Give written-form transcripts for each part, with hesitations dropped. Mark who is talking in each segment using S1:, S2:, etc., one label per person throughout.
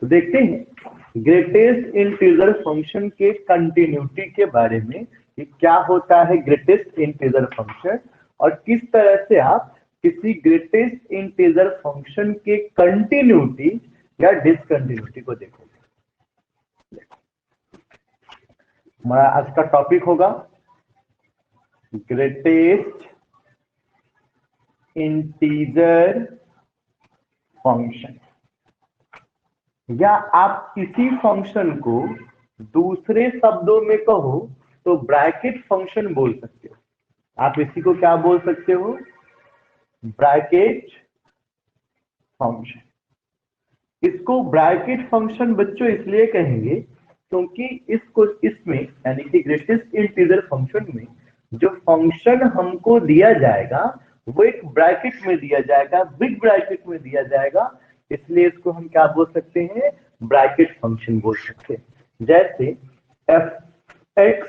S1: तो देखते हैं ग्रेटेस्ट इंटीजर फंक्शन के कंटिन्यूटी के बारे में कि क्या होता है ग्रेटेस्ट इंटीजर फंक्शन और किस तरह से आप किसी ग्रेटेस्ट इंटीजर फंक्शन के कंटिन्यूटी या डिसकंटिन्यूटी को देखोगे। हमारा आज का टॉपिक होगा ग्रेटेस्ट इंटीजर फंक्शन, या आप किसी फंक्शन को दूसरे शब्दों में कहो तो ब्रैकेट फंक्शन बोल सकते हो। आप इसी को क्या बोल सकते हो? Bracket function. इसको ब्रैकेट फंक्शन बच्चों इसलिए कहेंगे क्योंकि इसमें यानी कि ग्रेटेस्ट इंटीजर फंक्शन में जो फंक्शन हमको दिया जाएगा वो एक ब्रैकेट में दिया जाएगा, बिग ब्रैकेट में दिया जाएगा, इसलिए इसको हम क्या बोल सकते हैं? ब्रैकेट फंक्शन बोल सकते हैं। जैसे f(x)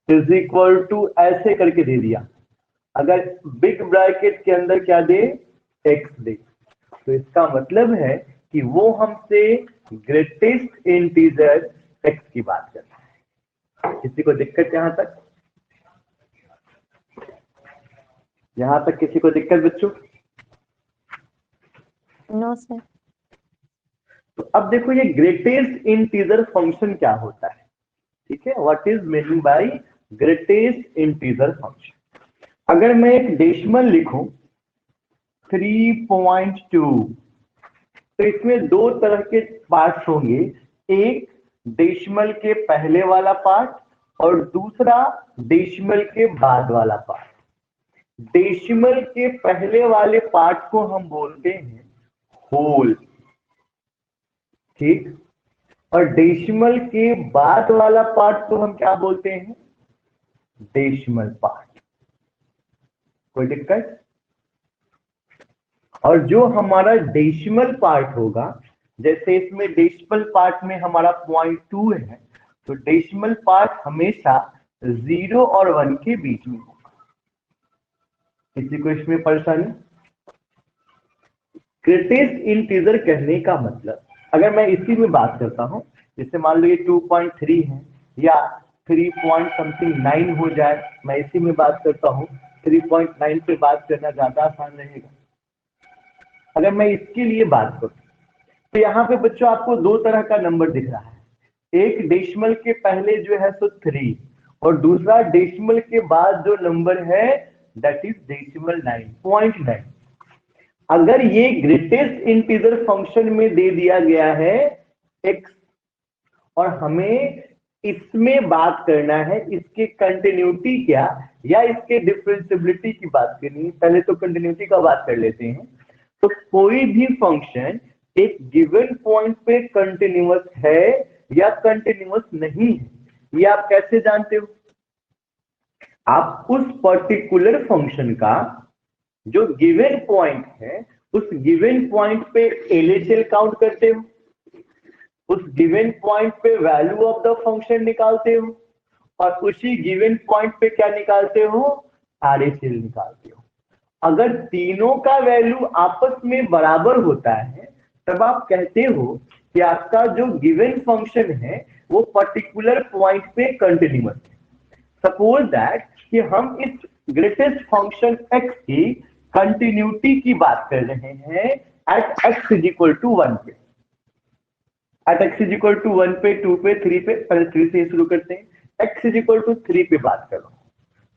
S1: इज इक्वल टू ऐसे करके दे दिया, अगर बिग ब्रैकेट के अंदर क्या दे? x दे, तो इसका मतलब है कि वो हमसे ग्रेटेस्ट इंटीजर x की बात करता है। किसी को दिक्कत यहां तक? यहां तक किसी को दिक्कत बच्चों?
S2: No sir.
S1: तो अब देखो ये ग्रेटेस्ट इंटीजर फंक्शन क्या होता है, ठीक है? What is meaning bye greatest integer function? अगर मैं एक डेसिमल लिखूं 3.2, तो इसमें दो तरह के पार्ट्स होंगे, एक डेसिमल के पहले वाला पार्ट और दूसरा डेसिमल के बाद वाला पार्ट। डेसिमल के पहले वाले पार्ट को हम बोलते हैं होल, ठीक, और डेसिमल के बाद वाला पार्ट को हम क्या बोलते हैं? Decimal part. कोई दिक्कत? और जो हमारा डेसिमल पार्ट होगा, जैसे इसमें डेसिमल पार्ट में हमारा 0.2 है, तो डेसिमल पार्ट हमेशा 0 और 1 के बीच में होगा। किसी को इसमें परेशानी? ग्रेटेस्ट इंटीजर कहने का मतलब, अगर मैं इसी में बात करता हूं, जैसे मान लो ये 2.3 है या 3.9 हो जाए, मैं इसी में बात करता हूं, 3.9 पे बात करना ज्यादा आसान रहेगा। अगर मैं इसके लिए बात करूं तो यहाँ पे बच्चों आपको दो तरह का नंबर दिख रहा है, एक डेसिमल के पहले जो है सो 3 और दूसरा डेसिमल के बाद जो नंबर है दैट इज डेसिमल 9.9। अगर ये ग्रेटेस्ट इंटीजर फंक्शन में दे दिया गया है x और हमें इसमें बात करना है इसके कंटिन्यूटी क्या या इसके डिफरेंशिएबिलिटी की बात करनी है, पहले तो कंटिन्यूटी का बात कर लेते हैं। तो कोई भी फंक्शन एक गिवन पॉइंट पे कंटिन्यूअस है या कंटिन्यूअस नहीं है, ये आप कैसे जानते हो? आप उस पर्टिकुलर फंक्शन का जो गिवन पॉइंट है उस गिवन पॉइंट पे एलएचएल काउंट करते हो, उस गिवन पॉइंट पे वैल्यू ऑफ द फंक्शन निकालते हो और उसी गिवन पॉइंट पे क्या निकालते हो? आरएचएल निकालते हो। अगर तीनों का वैल्यू आपस में बराबर होता है तब आप कहते हो कि आपका जो गिवन फंक्शन है वो पर्टिकुलर पॉइंट पे कंटिन्यूअस है। सपोज दैट कि हम इस ग्रेटेस्ट फंक्शन x की कंटिन्यूटी की बात कर रहे हैं at x is equal to 1 पे, at x is equal to 1 पे, 2 पे, 3 पे, पहले 3 से शुरू करते हैं, x इज इक्वल टू 3 पे बात कर रहा हूं।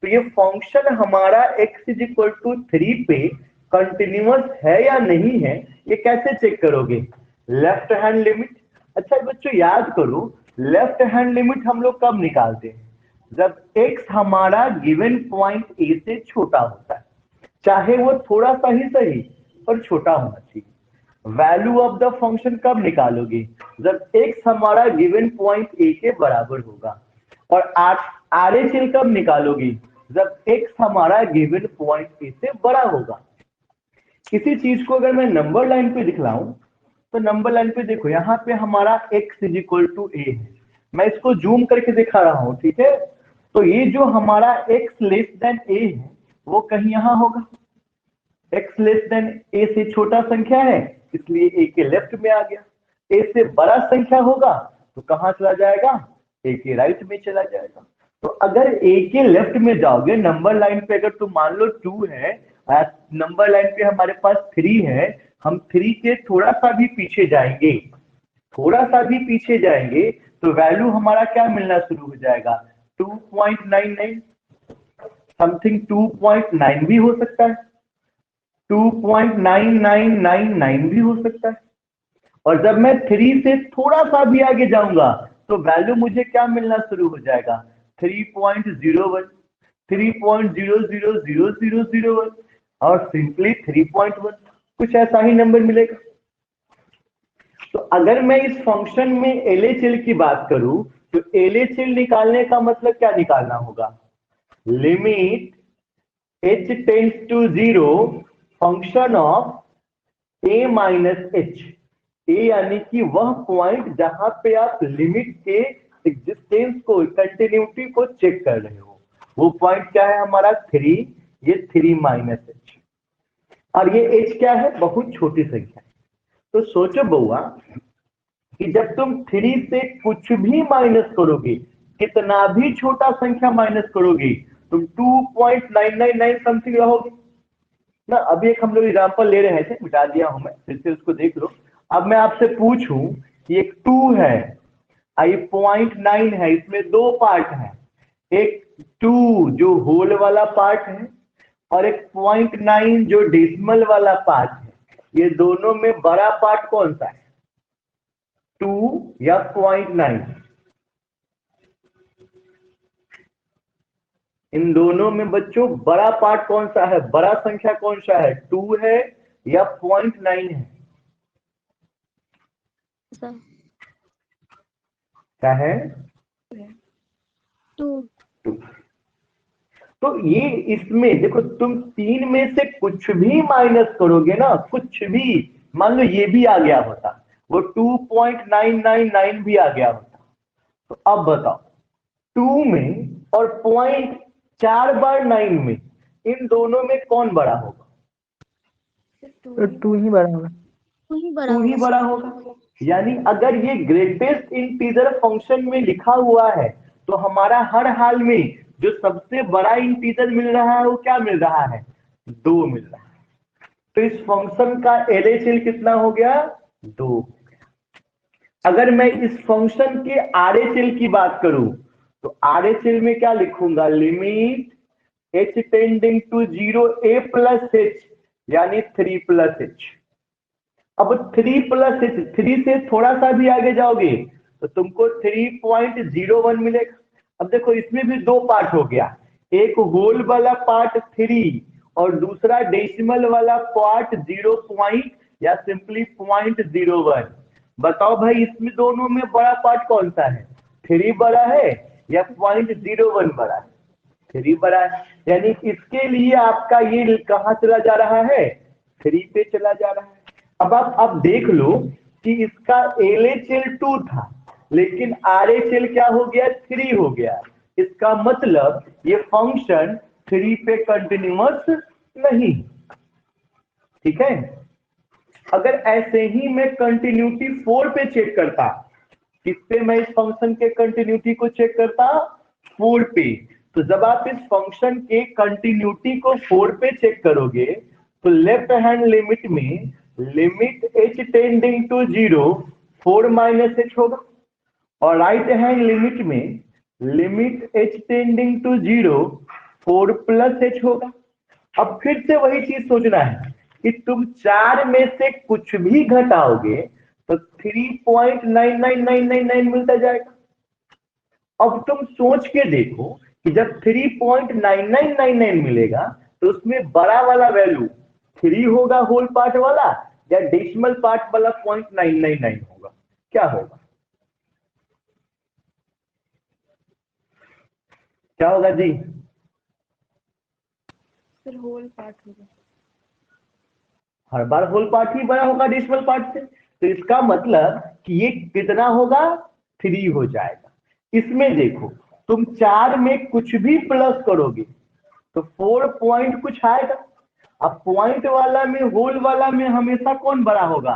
S1: तो ये फंक्शन हमारा x इज इक्वल टू 3 पे कंटिन्यूअस है या नहीं है, ये कैसे चेक करोगे? Left hand limit. अच्छा बच्चों याद करो, लेफ्ट हैंड लिमिट हम लोग कब निकालते हैं? जब x हमारा गिवन पॉइंट a से छोटा होता है, चाहे वो थोड़ा सा ही सही पर छोटा होना चाहिए। वैल्यू ऑफ द फंक्शन कब निकालोगे? जब x हमारा गिवन पॉइंट a के बराबर होगा। और आरएचएल कब निकालोगे? जब x हमारा गिवन पॉइंट a से बड़ा होगा। किसी चीज को अगर मैं नंबर लाइन पे दिखलाऊं तो नंबर लाइन पे देखो, यहाँ पे हमारा x is equal to a है, मैं इसको जूम करके दिखा रहा हूं, ठीक है? तो ये जो हमारा x लेस देन a है वो कहीं यहां होगा, x लेस देन a से छोटा संख्या है इसलिए a के लेफ्ट में आ गया, ए से बड़ा संख्या होगा तो कहाँ चला जाएगा, ए के राइट में चला जाएगा। तो अगर ए के लेफ्ट में जाओगे, नंबर लाइन पे अगर तुम मान लो 2 है, नंबर लाइन पे हमारे पास 3 है, हम 3 के थोड़ा सा भी पीछे जाएंगे, थोड़ा सा भी पीछे जाएंगे तो वैल्यू हमारा क्या मिलना शुरू हो जाएगा, 2.99, समथिंग 2.9 भी हो सकता है, 2.9999 भी हो सकता है। और जब मैं 3 से थोड़ा सा भी आगे जाऊंगा तो वैल्यू मुझे क्या मिलना शुरू हो जाएगा, 3.01, 3.000001 और सिंपली 3.1, कुछ ऐसा ही नंबर मिलेगा। तो अगर मैं इस फंक्शन में एलएचएल की बात करूं तो एलएचएल निकालने का मतलब क्या निकालना होगा, limit h tends to 0 function of a minus h, a यानी कि वह पॉइंट जहां पे आप लिमिट के एग्जिस्टेंस को, कंटिन्यूटी को चेक कर रहे हो, वो पॉइंट क्या है हमारा 3, ये 3 माइनस h, और ये h क्या है, बहुत छोटी संख्या है। तो सोचो बउआ कि जब तुम 3 से कुछ भी माइनस करोगे, कितना भी छोटा संख्या माइनस करोगे, तुम 2.999 समथिंग रहोगे ना। अभी एक हम लोग एग्जाम्पल ले रहे थे, मिटा दिया हूं मैं, फिर से उसको देख लो। अब मैं आपसे पूछूं कि एक 2 है, ये 0.9 है, इसमें 2 पार्ट है, एक 2 जो होल वाला पार्ट है और एक 0.9 जो डेसिमल वाला पार्ट है, ये दोनों में बड़ा पार्ट कौन सा है, 2 या 0.9, इन दोनों में बच्चों बड़ा पार्ट कौन सा है, बड़ा संख्या कौन सा है, 2 है या 0.9 है, क्या है,
S2: 2।
S1: तो ये इसमें देखो, तुम 3 में से कुछ भी माइनस करोगे ना, कुछ भी, मान लो ये भी आ गया होता, वो 2.999 भी आ गया होता, तो अब बताओ 2 में और 0.4 बार 9 में, इन दोनों में कौन बड़ा होगा,
S3: तो 2 ही बड़ा होगा,
S1: 2 ही बड़ा होगा। यानी अगर ये ग्रेटेस्ट इंटीजर फंक्शन में लिखा हुआ है तो हमारा हर हाल में जो सबसे बड़ा इंटीजर मिल रहा है वो क्या मिल रहा है, 2 मिल रहा है। तो इस फंक्शन का एलएचएल कितना हो गया, 2। अगर मैं इस फंक्शन के आरएचएल की बात करूं तो आरएचएल में क्या लिखूंगा, limit h tending to 0 a plus h, यानी 3 प्लस h। अब 3 प्लस h, 3 से थोड़ा सा भी आगे जाओगे तो तुमको 3.01 मिलेगा। अब देखो इसमें भी 2 पार्ट हो गया, एक होल वाला पार्ट 3 और दूसरा डेसिमल वाला पार्ट 0 पॉइंट या सिंपली 0.01। बताओ भाई इसमें दोनों में बड़ा पार्ट कौन सा है, 3 बड़ा है या 0.01 बड़ा है, 3 बड़ा है। यानी इसके लिए आपका ये कहां चला जा रहा है, 3 पे चला जा रहा है। अब देख लो कि इसका एलएचएल 2 था लेकिन आरएचएल क्या हो गया, 3 हो गया। इसका मतलब ये फंक्शन 3 पे कंटिन्यूअस नहीं, ठीक है। अगर ऐसे ही मैं कंटिन्यूटी 4 पे चेक करता, किस पे मैं इस फंक्शन के कंटिन्यूटी को चेक करता, 4 पे, तो जब आप इस फंक्शन के कंटिन्यूटी को 4 पे चेक करोगे तो लेफ्ट हैंड लिमिट में limit h tending to 0 4 minus h होगा और राइट हैंड लिमिट में limit h tending to 0 4 plus h होगा। अब फिर से वही चीज सोचना है कि तुम 4 में से कुछ भी घटाओगे तो 3.99999 मिलता जाएगा। अब तुम सोच के देखो कि जब 3.9999 मिलेगा तो उसमें बड़ा वाला वैल्यू 3 होगा होल पार्ट वाला या डेसिमल पार्ट वाला 0.999 होगा, क्या होगा, क्या होगा जी,
S2: फिर होल पार्ट होगा,
S1: हर बार होल पार्ट ही बड़ा होगा डेसिमल पार्ट से, तो इसका मतलब कि ये कितना होगा, 3 हो जाएगा। इसमें देखो तुम 4 में कुछ भी प्लस करोगे तो 4 पॉइंट कुछ आएगा। अब पॉइंट वाला में होल वाला में हमेशा कौन बड़ा होगा,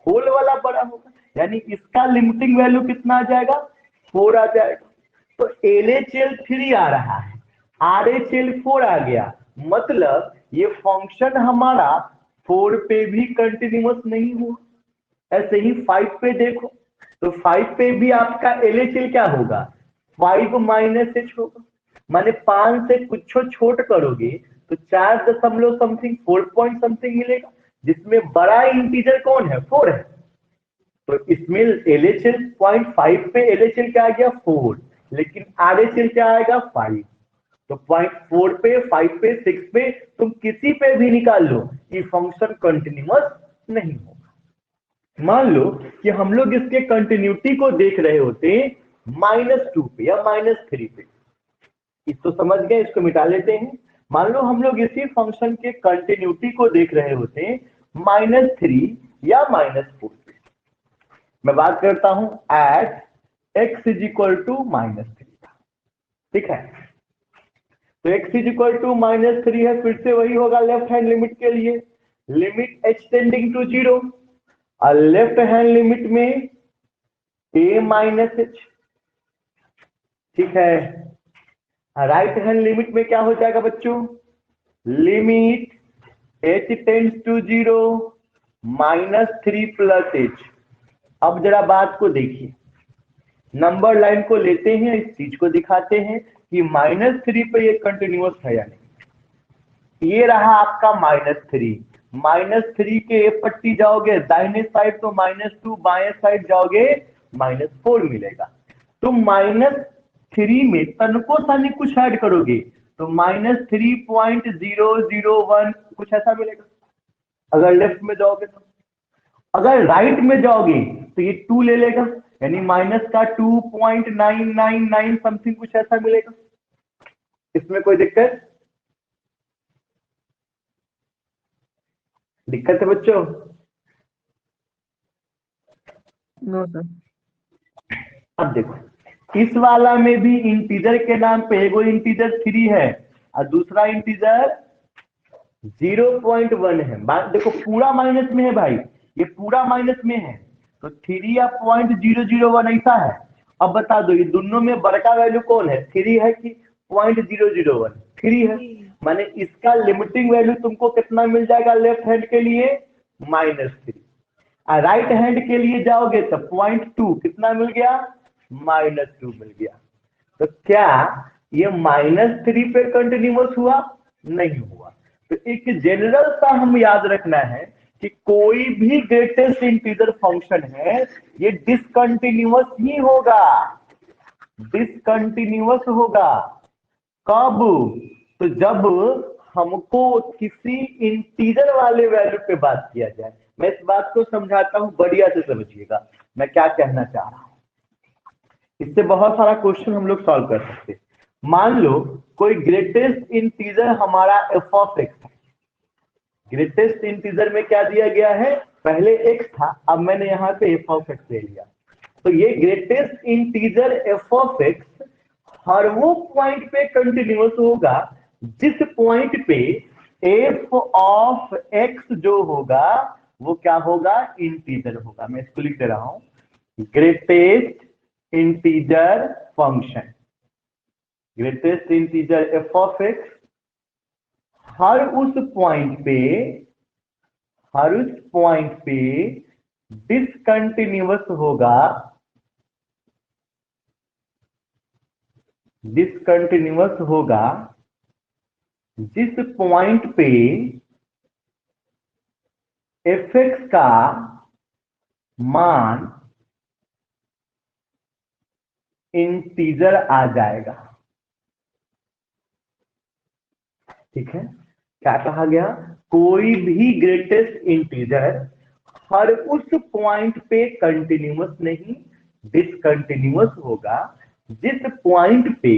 S1: होल वाला बड़ा होगा। यानी इसका लिमिटिंग वैल्यू कितना आ जाएगा, 4 आ जाएगा। तो LHL 3 आ रहा है, RHL 4 आ गया, मतलब ये फंक्शन हमारा 4 पे भी कंटिन्यूअस नहीं हुआ। ऐसे ही 5 पे देखो, तो 5 पे भी आपका LHL क्या होगा, 5 माइनस एच होगा, माने 5 से कुछ छोट करोगे तो 4 दशमलव समथिंग 4 पॉइंट समथिंग मिलेगा, जिसमें बड़ा इंटीजर कौन है, 4 है। तो इसमें LHL 0.5 पे LHL क्या आ गया, 4, लेकिन RHL क्या आएगा, 5। तो 0.4 पे, 5 पे, 6 पे तुम किसी पे भी निकाल लो, ये फंक्शन कंटिन्यूअस नहीं होगा। मान लो कि हम लोग इसके कंटिन्यूटी को देख रहे होते -2 पे या -3 पे, इसको समझ गए, इसको मिटा लेते हैं। मान लो हम लोग इसी फंक्शन के कंटिन्यूटी को देख रहे होते हैं -3 या -4 पे। मैं बात करता हूं at x is equal to -3, ठीक है। तो x इज इक्वल टू -3 है, फिर से वही होगा लेफ्ट हैंड लिमिट के लिए, लिमिट h टेंडिंग टू 0, और लेफ्ट हैंड लिमिट में a माइनस एच, ठीक है। राइट हैंड लिमिट में क्या हो जाएगा बच्चों, limit h tends to 0 -3 plus h। अब जरा बात को देखिए, नंबर लाइन को लेते हैं, इस चीज को दिखाते हैं कि -3 पे ये कंटिन्यूअस है या नहीं। ये रहा आपका -3, -3 के एक पट्टी जाओगे दाहिने साइड तो -2, बाएं साइड जाओगे -4 मिलेगा। तो -3 में तनको सा नहीं कुछ ऐड करोगे तो -3.001 कुछ ऐसा मिलेगा अगर लेफ्ट में जाओगे तो। अगर राइट में जाओगे तो ये 2 ले लेगा, यानी माइनस का 2.999 समथिंग कुछ ऐसा मिलेगा। इसमें कोई दिक्कत है बच्चों?
S3: No sir.
S1: अब देखो, इस वाला में भी इंटीजर के नाम पे एगो इंटीजर 3 है और दूसरा इंटीजर 0.1 है। बात देखो, पूरा माइनस में है भाई, ये पूरा माइनस में है, तो 3 या 0.001 ऐसा है। अब बता दो ये दोनों में बड़का वैल्यू कौन है, 3 है कि 0.001? 3 है, माने इसका लिमिटिंग वैल्यू तुमको कितना मिल जाएगा लेफ्ट हैंड के लिए, -3। और राइट हैंड के लिए जाओगे तो 0.2 कितना मिल गया, -2 मिल गया। तो क्या ये -3 पे कंटिन्यूअस हुआ, नहीं हुआ। तो एक जनरल सा हम याद रखना है कि कोई भी ग्रेटेस्ट इंटीजर फंक्शन है ये डिसकंटिन्यूअस ही होगा, डिसकंटिन्यूअस होगा। कब, तो जब हमको किसी इंटीजर वाले वैल्यू पे बात किया जाए। मैं इस बात को समझाता हूं, बढ़िया से समझिएगा मैं क्या कहना चाह रहा हूं। इससे बहुत सारा क्वेश्चन हम लोग सॉल्व कर सकते हैं। मान लो कोई ग्रेटेस्ट इंटीजर हमारा f ऑफ x है। ग्रेटेस्ट इंटीजर में क्या दिया गया है, पहले x था, अब मैंने यहां पे f ऑफ x ले लिया। तो ये greatest integer f of x हर वो पॉइंट पे कंटिन्यूअस होगा जिस पॉइंट पे f ऑफ x जो होगा वो क्या होगा, इंटीजर होगा। मैं इसको लिख दे रहा हूं, greatest integer function, greatest integer f of x हर उस पॉइंट पे डिसकंटिन्यूअस होगा, डिसकंटिन्यूअस होगा जिस पॉइंट पे fx का मान इंटीजर आ जाएगा। ठीक है, क्या कहा गया, कोई भी ग्रेटेस्ट इंटीजर हर उस पॉइंट पे कंटिन्यूअस नहीं डिसकंटिन्यूअस होगा जिस पॉइंट पे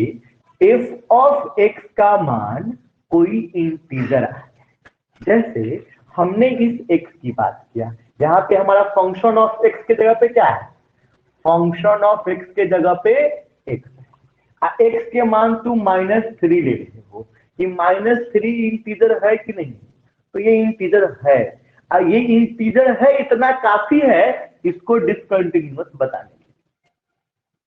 S1: f ऑफ x का मान कोई इंटीजर आ जाए। जैसे हमने इस x की बात किया, यहाँ पे हमारा फंक्शन ऑफ x के जगह पे क्या है, फंक्शन ऑफ x के जगह पे x है। x के मान तुम -3 ले रहे हो कि -3 इंटीजर है कि नहीं, तो ये इंटीजर है। ये इंटीजर है इतना काफी है इसको डिसकंटिन्यूअस बताने के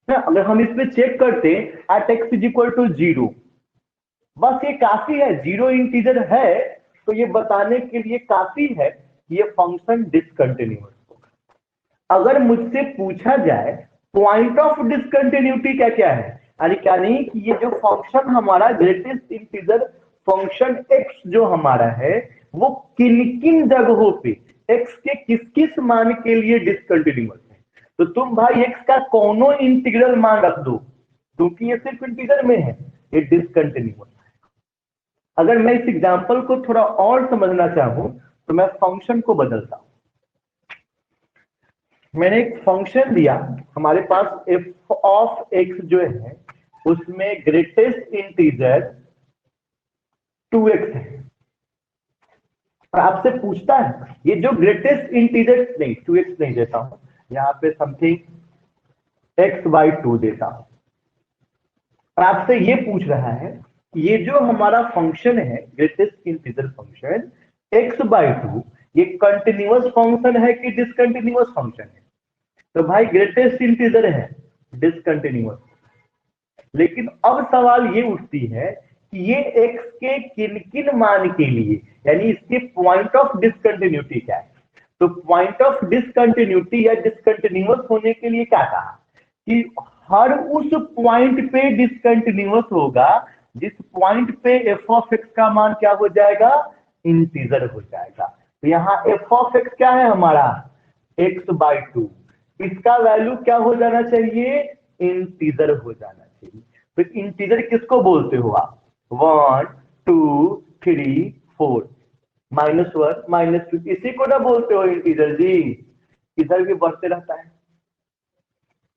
S1: लिए। अगर हम इसमें चेक करते at x is equal to 0, बस ये काफी है, 0 इंटीजर है तो ये बताने के लिए काफी है कि ये फंक्शन डिसकंटिन्यूअस होगा। अगर मुझसे पूछा जाए पॉइंट ऑफ डिसकंटिन्यूटी क्या क्या है, यानी क्या नहीं कि ये जो फंक्शन हमारा ग्रेटेस्ट इंटीजर फंक्शन x जो हमारा है वो किन किन जगहों पे x के किस किस मान के लिए डिसकंटिन्यूअस है, तो तुम भाई x का कोनो इंटीग्रल मान रख दो क्योंकि ये सिर्फ इंटीजर में है, ये डिसकंटिन्यूअस है। अगर मैं इस एग्जांपल को थोड़ा और समझना चाहूं तो मैं फंक्शन को बदलता हूं। मैंने एक फंक्शन दिया, हमारे पास f ऑफ x जो है उसमें ग्रेटेस्ट इंटीजर 2x है, और आपसे पूछता है ये जो ग्रेटेस्ट इंटीजर, नहीं 2x नहीं देता हूं, यहाँ पे समथिंग x/2 देता हूं, और आपसे ये पूछ रहा है कि ये जो हमारा फंक्शन है ग्रेटेस्ट इंटीजर फंक्शन x/2 ये कंटिन्यूअस फंक्शन है कि डिसकंटिन्यूअस फंक्शन है, तो भाई ग्रेटेस्ट इंटीजर है डिसकंटिन्यूअस। लेकिन अब सवाल ये उठती है कि ये x के किन किन मान के लिए, यानी इसके पॉइंट ऑफ डिसकंटिन्यूटी क्या है। तो पॉइंट ऑफ डिसकंटिन्यूटी या डिसकंटिन्यूअस होने के लिए क्या कहा कि हर उस पॉइंट पे डिसकंटिन्यूअस होगा जिस पॉइंट पे f ऑफ x का मान क्या हो जाएगा, इंटीजर हो जाएगा। तो यहाँ f ऑफ x क्या है हमारा x/2, इसका वैल्यू क्या हो जाना चाहिए, इंटीजर हो जाना चाहिए। फिर इंटीजर किसको बोलते हो आप, 1 2 3 4 -1 -2, इसी को ना बोलते हो इंटीजर जी, इधर भी बढ़ते रहता है।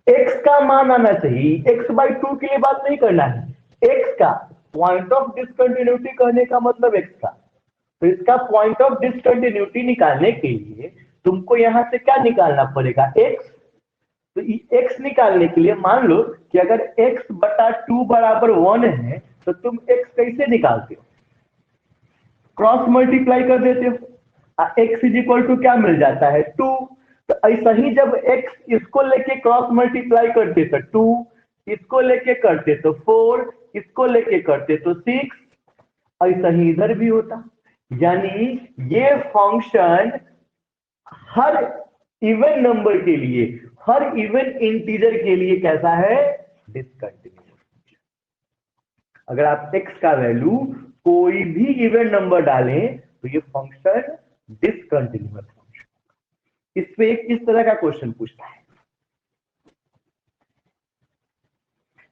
S1: x का मान आना चाहिए, x/2 के लिए बात नहीं करना है, x का पॉइंट ऑफ डिसकंटिन्यूटी कहने का मतलब x का। तो इसका पॉइंट ऑफ डिसकंटिन्यूटी निकालने के लिए तुमको यहां से क्या निकालना पड़ेगा, x। तो x निकालने के लिए मान लो कि अगर x/2 बराबर 1 है तो तुम x कैसे निकालते हो, क्रॉस मल्टीप्लाई कर देते हो, x इज इक्वल टू क्या मिल जाता है 2। तो ऐसा ही जब x इसको लेके क्रॉस मल्टीप्लाई करते तो 2, इसको लेके करते तो 4, इसको लेके करते तो 6, ऐसा ही इधर भी होता। यानी ये फंक्शन हर इवन नंबर के लिए, हर इवन इंटीजर के लिए कैसा है, डिसकंटिन्यूअस। अगर आप x का वैल्यू कोई भी इवन नंबर डालें तो ये फंक्शन डिसकंटिन्यूअस फंक्शन। इस पे किस तरह का क्वेश्चन पूछता है,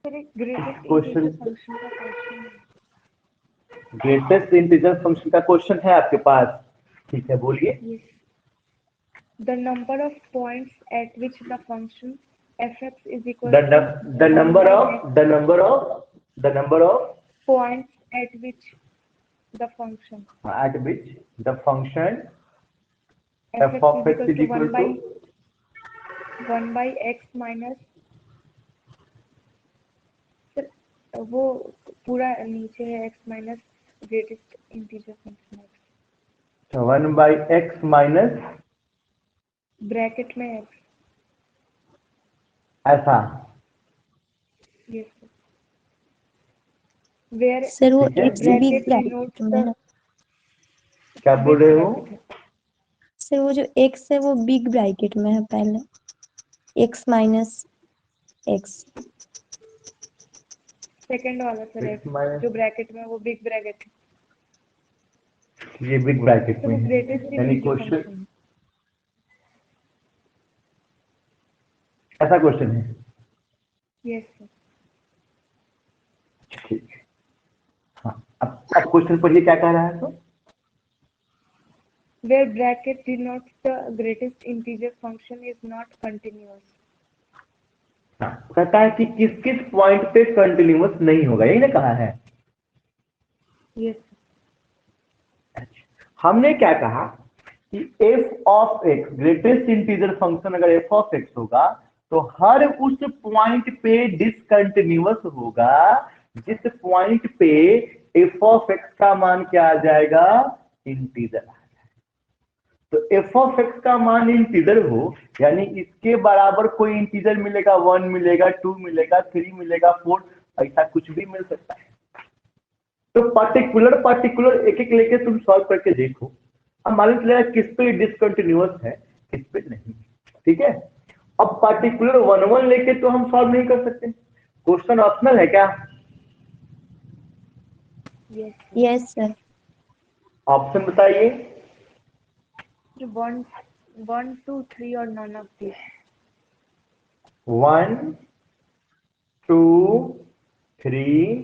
S1: क्वेश्चन ग्रेटेस्ट इंटीजर फंक्शन का क्वेश्चन है आपके पास, ठीक है बोलिए।
S2: The number of points at which the function f(x) is equal
S1: the
S2: to
S1: number of
S2: points at which the function
S1: f of x is equal to
S2: 1 by x minus, वो पूरा नीचे है x minus greatest integer function x,
S1: 1 by x minus
S2: bracket में x,
S1: ऐसा।
S2: yes sir, where
S3: sir वो
S1: ठीक है।
S3: x भी
S2: bracket
S3: ब्रैकेट में है ना,
S1: क्या बोल रहे हो,
S3: सर वो जो x है वो बिग ब्रैकेट में है पहले, x माइनस x,
S2: सेकंड वाला सर
S1: x
S2: x
S1: minus
S2: जो ब्रैकेट में वो बिग ब्रैकेट है,
S1: ये बिग ब्रैकेट
S2: तो
S1: में
S2: वो
S1: है,
S2: ग्रेटेस्ट
S1: यानी
S2: इंटीजर
S1: क्वेश्चन
S2: फंक्शन,
S1: ऐसा क्वेश्चन है,
S2: यस सर।
S1: ठीक है। हाँ अब क्वेश्चन पढ़िए क्या कह रहा है, तो
S2: where bracket denotes the greatest integer function is not continuous,
S1: कहता है कि किस किस पॉइंट पे कंटिन्यूअस नहीं होगा, यही ना कहा है।
S2: यस
S1: हमने क्या कहा कि f of x greatest integer function अगर f ऑफ x होगा तो हर उस पॉइंट पे डिसकंटिन्यूअस होगा जिस पॉइंट पे f ऑफ x का मान क्या आ जाएगा, इंटीजर आ जाएगा। तो एफ ऑफ एक्स का मान इंटीजर हो, यानी इसके बराबर कोई इंटीजर मिलेगा, 1 मिलेगा, 2 मिलेगा, 3 मिलेगा, 4, ऐसा कुछ भी मिल सकता है। तो पार्टिकुलर एक एक लेके तुम सॉल्व करके देखो, अब मालूम चलेगा किस पे डिसकंटिन्यूअस है, किस पे नहीं। ठीक है, अब पार्टिकुलर 1 1 लेके तो हम सॉल्व नहीं कर सकते, क्वेश्चन ऑप्शनल है क्या?
S2: Yes.
S3: Yes sir.
S1: ऑप्शन बताइए।
S2: जो 1, 2, 3 और none of these.
S1: 1 2 3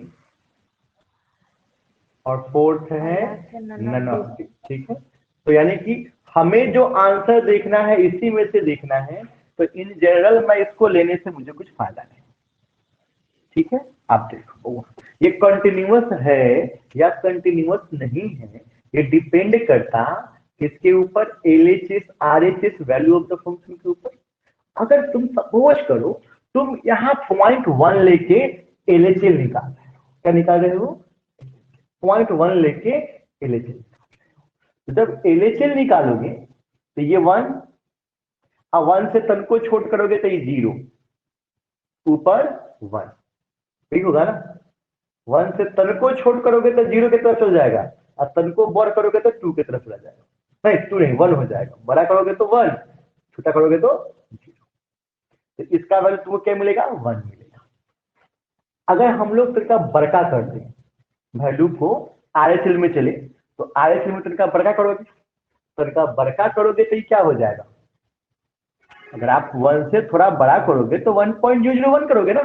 S1: और फोर्थ है
S2: last है none
S1: नन
S2: of
S1: ऑफ। ठीक है, तो यानी कि हमें जो आंसर देखना है इसी में से देखना है, तो इन जनरल मैं इसको लेने से मुझे कुछ फायदा नहीं। ठीक है, आप देखो ये कंटिन्यूअस है या कंटिन्यूअस नहीं है, ये डिपेंड करता किसके ऊपर, LHS RHS value of the function के ऊपर। अगर तुम सपोज करो तुम यहाँ 0.1 लेके एलएचएल निकाल रहे हो, क्या निकाल रहे हो? 0.1 लेके एलएचएल। तो जब एलएचएल निकालोगे तो ये 1 और 1 से तन को छोड़ करोगे तो ये 0, ऊपर 1, ठीक होगा ना? 1 से तन को छोड़ करोगे तो 0 की तरफ चल जाएगा, और तन को बड़ करोगे तो 2 की तरफ चला जाएगा। नहीं 2 नहीं, 1 हो जाएगा। बड़ा करोगे तो 1, छोटा करोगे तो 0। तो इसका वैल्यू तुमको क्या मिलेगा? 1 मिलेगा। अगर हम लोग तरीका बड़का कर दें, वैल्यू को आरएचएल में चले, तो आरएचएल में तरीका बड़का करोगे, तरीका बड़का करोगे तो ये क्या हो जाएगा? अगर आप 1 से थोड़ा बड़ा करोगे तो 1.001 करोगे ना।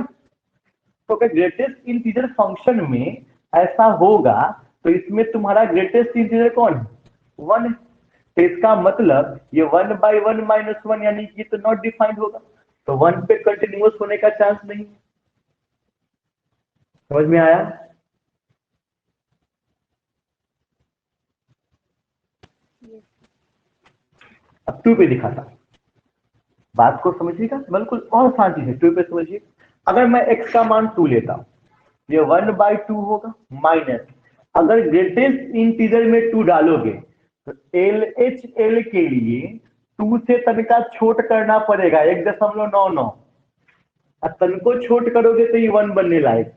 S1: तो अगर ग्रेटेस्ट इंटीजर फंक्शन में ऐसा होगा तो इसमें तुम्हारा ग्रेटेस्ट इंटीजर कौन है? 1 है। तो इसका मतलब ये 1/1 - 1 यानी कि तो नॉट डिफाइंड होगा, तो 1 पे कंटिन्यूअस होने का चांस नहीं। समझ में आया?
S2: Yes.
S1: अब 2 पे दिखाता हूं, बात को समझिएगा, बिल्कुल और आसान चीज है। 2 पे समझिए, अगर मैं x का मान 2 लेता हूं, ये 1/2 होगा, माइनस अगर ग्रेटेस्ट इंटीजर में 2 डालोगे तो LHL के लिए 2 से तन का छोट करना पड़ेगा 1.99, और तन को छोट करोगे तो ये 1 बनने लायक।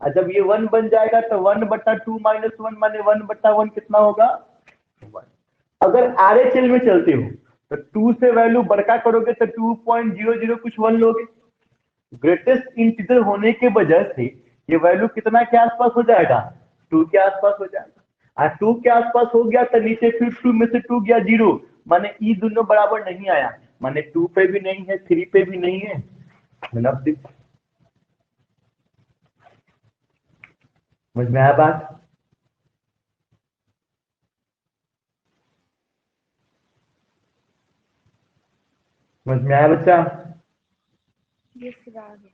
S1: और जब ये 1 बन जाएगा तो 1/2 - 1 माने 1/1 कितना होगा? 1। अगर आरएचएल में चलते हो तो 2 से वैल्यू बड़का करोगे तो 2.00 कुछ 1 लोगे। ग्रेटेस्ट इंटीजर होने के वजह से ये वैल्यू कितना के आसपास हो जाएगा? 2 के आसपास हो जाएगा। और 2 के आसपास हो गया तो नीचे फिर 2 में से 2 गया 0, माने ई दोनों बराबर नहीं आया, माने 2 पे भी नहीं है, 3 पे भी नहीं है। समझ में आया बात? समझ में आया बच्चा?
S2: Yes, sir, आ गया।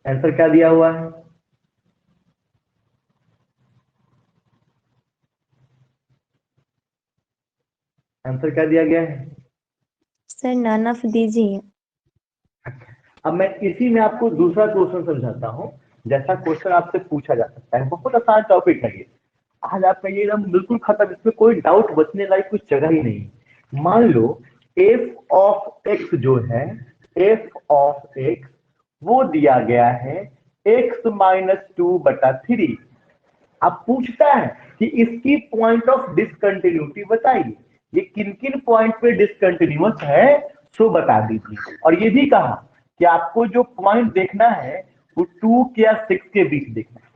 S1: आंसर क्या दिया हुआ है? आंसर क्या दिया गया है?
S3: सर नन ऑफ दीजिए।
S1: अब मैं इसी में आपको दूसरा क्वेश्चन समझाता हूँ, जैसा क्वेश्चन आपसे पूछा जा सकता है। बहुत आसान टॉपिक है ये, आज आपका ये एकदम बिल्कुल खत्म, इसमें कोई डाउट बचने लायक कुछ जगह ही नहीं। मान लो एफ ऑफ एक्स जो है, एफ ऑफ एक्स वो दिया गया है x - 2/3। अब पूछता है कि इसकी पॉइंट ऑफ डिसकंटिन्यूटी बताइए, ये किन किन पॉइंट पे डिसकंटिन्यूअस है सो बता दीजिए। और ये भी कहा कि आपको जो पॉइंट देखना है वो 2 या 6 के बीच देखना है।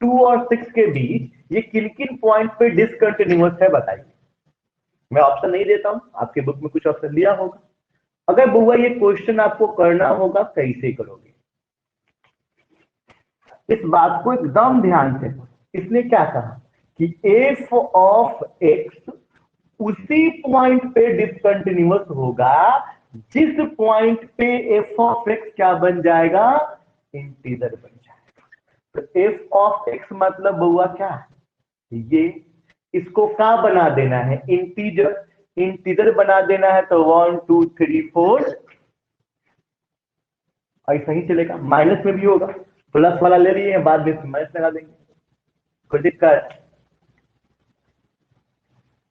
S1: 2 और 6 के बीच ये किन किन पॉइंट पे डिसकंटिन्यूअस है बताइए। मैं ऑप्शन नहीं देता हूं, आपके बुक में कुछ ऑप्शन दिया होगा। अगर बुआ ये क्वेश्चन आपको करना होगा कैसे करोगे, इस बात को एकदम ध्यान से। इसने क्या कहा कि एफ ऑफ एक्स उसी पॉइंट पे डिसकंटिन्यूअस होगा जिस पॉइंट पे एफ ऑफ एक्स क्या बन जाएगा? इंटीजर बन जाएगा। तो एफ ऑफ एक्स मतलब हुआ क्या? ये इसको क्या बना देना है? इंटीजर। इंटीजर बना देना है तो 1 2 3 4 ऐसा ही चलेगा। माइनस में भी होगा, प्लस वाला ले लिए हैं, बाद में माइनस लगा देंगे, कोई दिक्कत?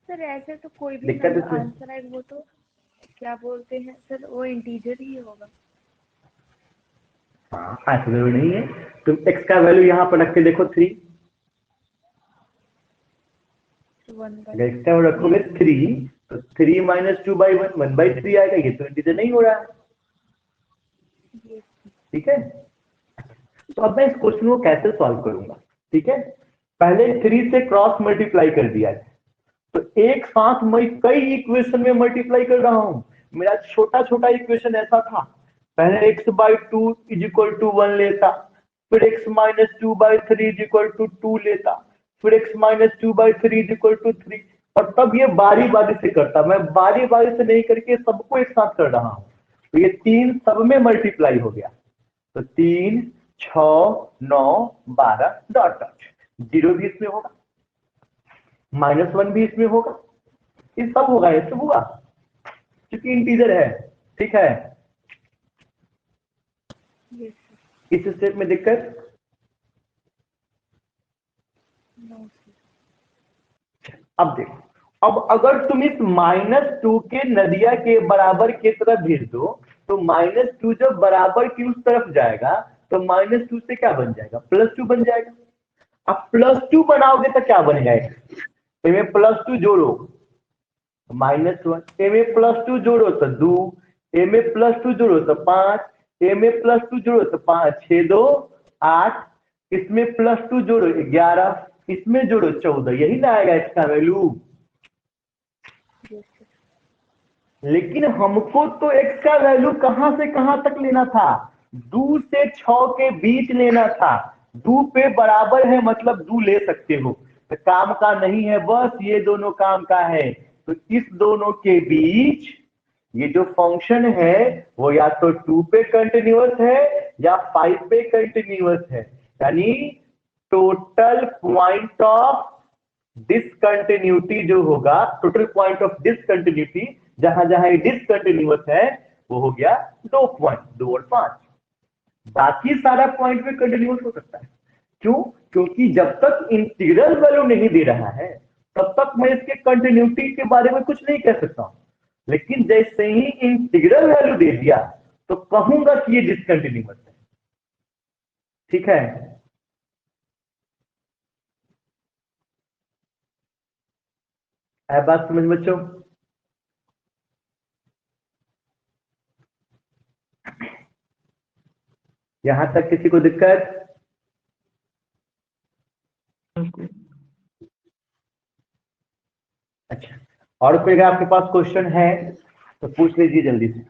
S2: सर ऐसे तो कोई भी
S1: दिक्कत
S2: नंबर
S1: इसमें
S2: आंसर है वो तो क्या बोलते हैं सर, वो इंटीजर ही होगा।
S1: हाँ ऐसा जरूरी नहीं है। तुम x का वैल्यू यहाँ पर रख के देखो 3,
S2: 1 बाई
S1: अगर x का वैल्यू रखोगे 3 तो 3 माइनस 2/1 1/3 आएगा। ये तो इंटीजर नहीं हो रहा है,
S2: ये
S1: ठीक है। तो अब मैं इस क्वेश्चन को कैसे सॉल्व करूंगा, ठीक है। पहले 3 से क्रॉस मल्टीप्लाई कर दिया है, तो एक साथ मैं कई इक्वेशन में मल्टीप्लाई कर रहा हूं। मेरा छोटा छोटा इक्वेशन ऐसा था, पहले x/2 इज इक्वल टू 1 लेता, फिर x minus 2/3 is equal to 2 लेता, फिर x minus 2/3 is equal to 3, और तब ये बारी बारी से करता। मैं बारी बारी से नहीं करके सबको एक साथ कर रहा हूं, तो ये 3 सब में मल्टीप्लाई हो गया। तो 3, 6, 9, 12 डॉट डॉट, 0 भी इसमें होगा, -1 भी इसमें होगा, ये सब होगा, ये सब हुआ क्योंकि इंटीजर है, ठीक है।
S2: सर।
S1: इस स्टेप में दिक्कत,
S2: नो सर।
S1: अब देखो, अब अगर तुम इस -2 के नदिया के बराबर की तरफ भेज दो, तो -2 जब बराबर की उस तरफ जाएगा तो -2 से क्या बन जाएगा, +2 बन जाएगा। अब +2 बनाओगे तो क्या बन जाएगा, इनमें +2 जोड़ो -1, ए में +2 जोड़ो तो 2, ए में +2 जोड़ो तो 5, ए में +2 जोड़ो तो 5, 6 2 8, इसमें +2 जोड़ो 11, इसमें जोड़ो 14, यही ना आएगा इसका वैल्यू।
S2: Yes sir.
S1: लेकिन हमको तो x का वैल्यू कहां से कहां तक लेना था, 2 से 6 के बीच लेना था। 2 पे बराबर है मतलब 2 ले सकते हो, तो काम का नहीं है, बस ये दोनों काम का है। तो इस दोनों के बीच ये जो फंक्शन है वो या तो 2 पे कंटिन्यूअस है या 5 पे कंटिन्यूअस है, यानी टोटल पॉइंट ऑफ डिसकंटिन्यूटी जो होगा, टोटल पॉइंट ऑफ डिसकंटिन्यूटी जहां जहां ये डिसकंटिन्यूअस है वो हो गया 2 पॉइंट, 2 और 5। बाकी सारा पॉइंट में कंटिन्यूअस हो सकता है। क्यों, क्योंकि जब तक इंटीग्रल वैल्यू नहीं दे रहा है तब तक मैं इसके कंटिन्यूटी के बारे में कुछ नहीं कह सकता हूं, लेकिन जैसे ही इंटीग्रल वैल्यू दे दिया तो कहूंगा कि ये डिसकंटिन्यूअस है, ठीक है। है बात समझ बच्चों। यहां तक किसी को दिक्कत? अच्छा, और कोई अगर आपके पास क्वेश्चन है तो पूछ लीजिए जल्दी से।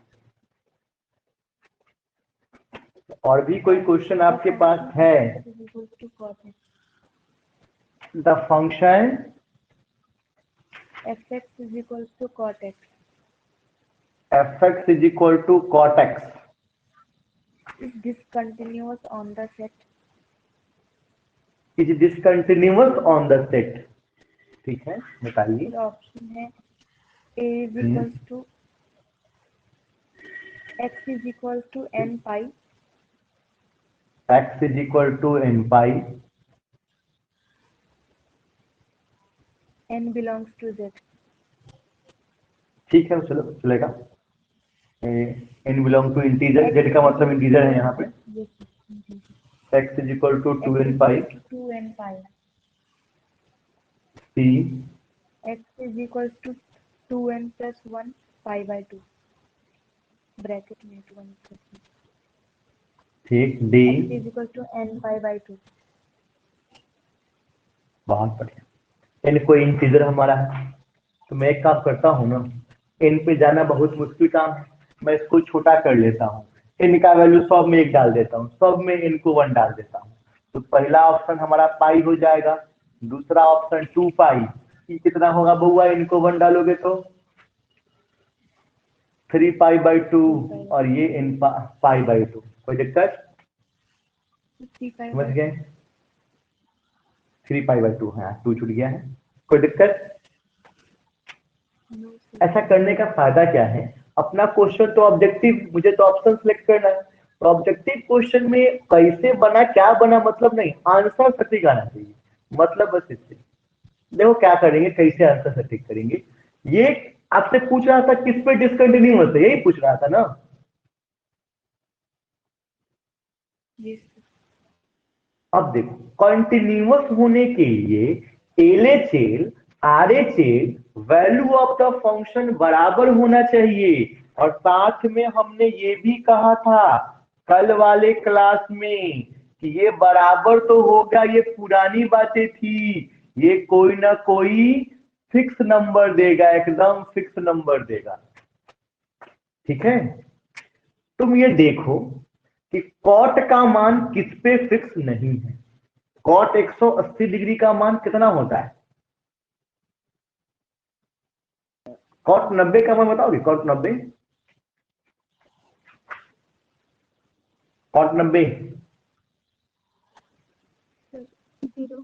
S1: और भी कोई क्वेश्चन आपके पास है? The function
S2: fx is equals to cot x
S1: fx is equal to cot x
S2: is discontinuous on the set
S1: is discontinuous on the set, ठीक है, बताइए।
S2: फिर ऑप्शन है a is equals to x is equals to n pi,
S1: x is equal to n pi,
S2: n belongs to z।
S1: ठीक है, चलो चलेगा। n belong to integer, z का मतलब इंटीजर है यहाँ पे। x is equal to 2n pi,
S2: 2n pi,
S1: p
S2: x is equals to 2n plus 1 pi by 2 bracket में 1 plus 1,
S1: ठीक, d
S2: x is equals to n pi by 2।
S1: बहुत बढ़िया। n कोई इंटीजर हमारा है तो मैं एक काम करता हूँ ना, n पे जाना बहुत मुश्किल काम है, मैं इसको छोटा कर लेता हूँ। n का वैल्यू सब में 1 डाल देता हूँ, सब में n को 1 डाल देता हूँ, तो पहला ऑप्शन हमारा पाई हो जाएगा, दूसरा ऑप्शन 2 पाई, ये कितना होगा बउआ, n को 1 डालोगे तो 3 पाई बाई 2, और ये n पाई बाई 2। कोई दिक्कत,
S2: 3 pi
S1: समझ
S2: by
S1: गए? 3 पाई बाई 2 है, 2 छूट गया है, कोई दिक्कत?
S2: no sir।
S1: ऐसा करने का फायदा क्या है, अपना क्वेश्चन तो ऑब्जेक्टिव, मुझे तो ऑप्शन सेलेक्ट करना है, तो ऑब्जेक्टिव क्वेश्चन में कैसे बना क्या बना मतलब नहीं, आंसर सटीक आना चाहिए, मतलब बस इससे। देखो क्या करेंगे, कैसे आंसर सटीक करेंगे। ये आपसे पूछ रहा था किस पे डिसकंटिन्यूअस है, यही पूछ रहा था ना।
S2: Yes.
S1: अब देखो कंटिन्यूअस होने के लिए LHL RHL value of the function बराबर होना चाहिए। और साथ में हमने ये भी कहा था कल वाले क्लास में कि ये बराबर तो होगा, ये पुरानी बातें थी, ये कोई ना कोई फिक्स नंबर देगा, एकदम फिक्स नंबर देगा। ठीक है, तुम ये देखो कि कॉट का मान किस पे फिक्स नहीं है। कॉट 180 डिग्री का मान कितना होता है? कॉट 90 का मान बताओगे? Cot 90, cot 90 zero.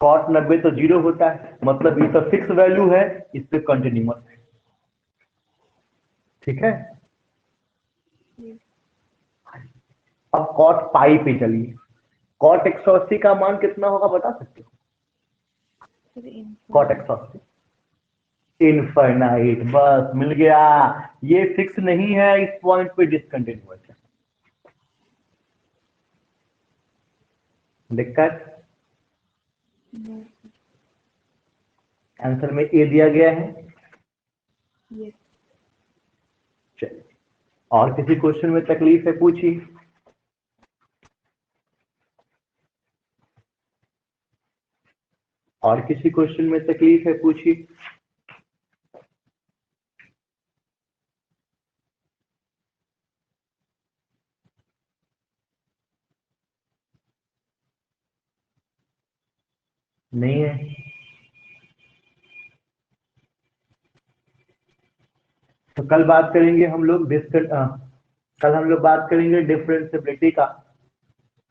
S1: कॉट 90 तो जीरो होता है, मतलब ये तो फिक्स वैल्यू है, इस पे कंटिन्यूअस है। ठीक है, अब कॉट पाई पे चलिए। कॉट 180 का मान कितना होगा बता सकते हो? कॉट 180 इनफाइनाइट, बस मिल गया। ये फिक्स नहीं है, इस पॉइंट पे डिसकंटिन्यूअस है। दिक्कत? आंसर में ए दिया गया है।
S2: Yes.
S1: चलिए, और किसी क्वेश्चन में तकलीफ है पूछिए। और किसी क्वेश्चन में तकलीफ है पूछिए। नहीं है तो कल बात करेंगे हम लोग कल हम लोग बात करेंगे डिफरेंशिएबिलिटी का,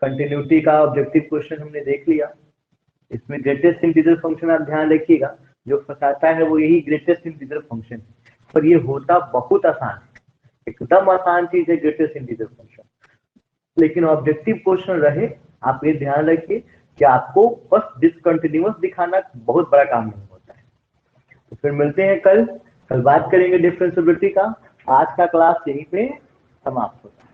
S1: कंटिन्यूटी का। ऑब्जेक्टिव क्वेश्चन हमने देख लिया। इसमें ग्रेटेस्ट इंटीजर फंक्शन आप ध्यान रखिएगा, जो फंसाता है वो यही ग्रेटेस्ट इंटीजर फंक्शन है, पर ये होता बहुत आसान है, एकदम आसान चीज है ग्रेटेस्ट इंटीजर फंक्शन। लेकिन ऑब्जेक्टिव क्वेश्चन रहे, आप ये ध्यान रखिए कि आपको बस डिसकंटिन्यूअस दिखाना बहुत बड़ा काम नहीं होता है। तो फिर मिलते हैं कल बात करेंगे डिफरेंशिएबिलिटी का। आज का क्लास यहीं पे समाप्त होता है।